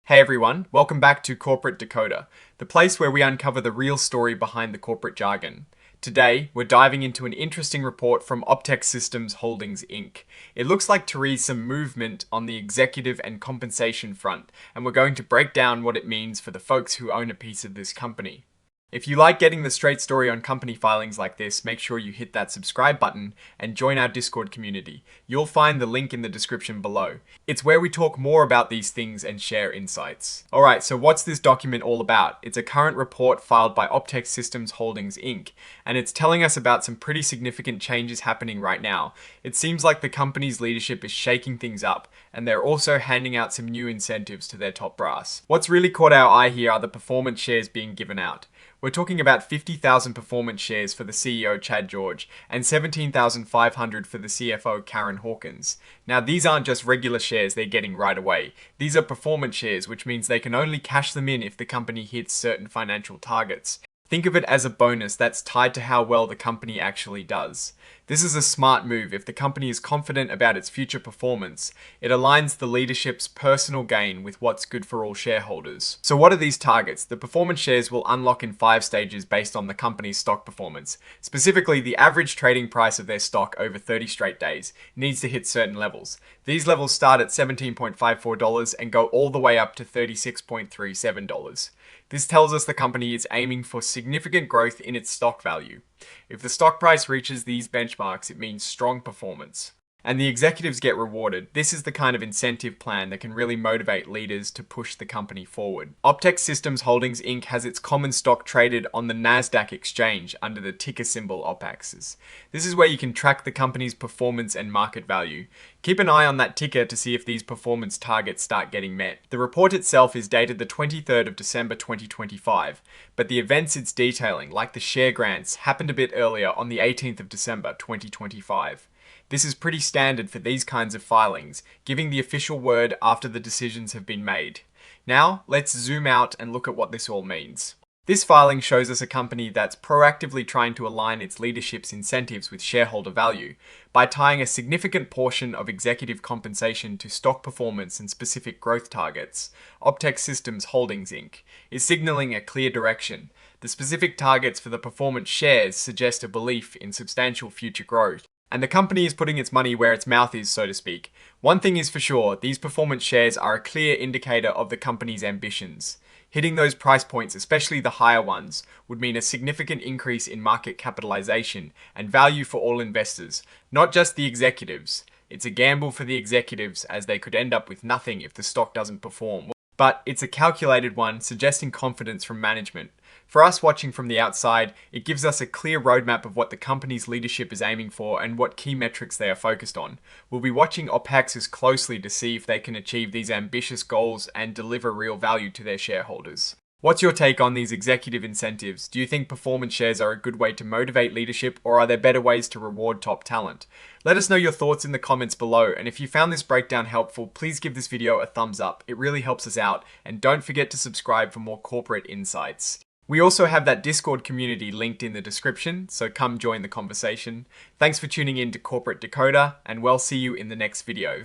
Hey everyone, welcome back to Corporate Decoder, the place where we uncover the real story behind the corporate jargon. Today, we're diving into an interesting report from Optex Systems Holdings Inc. It looks like to read some movement on the executive and compensation front, and we're going to break down what it means for the folks who own a piece of this company. If you like getting the straight story on company filings like this, make sure you hit that subscribe button and join our Discord community. You'll find the link in the description below. It's where we talk more about these things and share insights. Alright, so what's this document all about? It's a current report filed by Optex Systems Holdings Inc. and it's telling us about some pretty significant changes happening right now. It seems like the company's leadership is shaking things up, and they're also handing out some new incentives to their top brass. What's really caught our eye here are the performance shares being given out. We're talking about 50,000 performance shares for the CEO Chad George and 17,500 for the CFO Karen Hawkins. Now these aren't just regular shares they're getting right away. These are performance shares, which means they can only cash them in if the company hits certain financial targets. Think of it as a bonus that's tied to how well the company actually does. This is a smart move. If the company is confident about its future performance, it aligns the leadership's personal gain with what's good for all shareholders. So what are these targets? The performance shares will unlock in 5 stages based on the company's stock performance. Specifically, the average trading price of their stock over 30 straight days needs to hit certain levels. These levels start at $17.54 and go all the way up to $36.37. This tells us the company is aiming for significant growth in its stock value. If the stock price reaches these benchmarks, it means strong performance. And the executives get rewarded. This is the kind of incentive plan that can really motivate leaders to push the company forward. Optex Systems Holdings Inc. has its common stock traded on the NASDAQ exchange under the ticker symbol OPEX. This is where you can track the company's performance and market value. Keep an eye on that ticker to see if these performance targets start getting met. The report itself is dated the 23rd of December 2025, but the events it's detailing, like the share grants, happened a bit earlier on the 18th of December 2025. This is pretty standard for these kinds of filings, giving the official word after the decisions have been made. Now, let's zoom out and look at what this all means. This filing shows us a company that's proactively trying to align its leadership's incentives with shareholder value by tying a significant portion of executive compensation to stock performance and specific growth targets. Optex Systems Holdings Inc. is signaling a clear direction. The specific targets for the performance shares suggest a belief in substantial future growth. And the company is putting its money where its mouth is, so to speak. One thing is for sure, these performance shares are a clear indicator of the company's ambitions. Hitting those price points, especially the higher ones, would mean a significant increase in market capitalization and value for all investors, not just the executives. It's a gamble for the executives as they could end up with nothing if the stock doesn't perform. But it's a calculated one, suggesting confidence from management. For us watching from the outside, it gives us a clear roadmap of what the company's leadership is aiming for and what key metrics they are focused on. We'll be watching OPEX closely to see if they can achieve these ambitious goals and deliver real value to their shareholders. What's your take on these executive incentives? Do you think performance shares are a good way to motivate leadership, or are there better ways to reward top talent? Let us know your thoughts in the comments below, and if you found this breakdown helpful, please give this video a thumbs up. It really helps us out, and don't forget to subscribe for more corporate insights. We also have that Discord community linked in the description, so come join the conversation. Thanks for tuning in to Corporate Decoder, and we'll see you in the next video.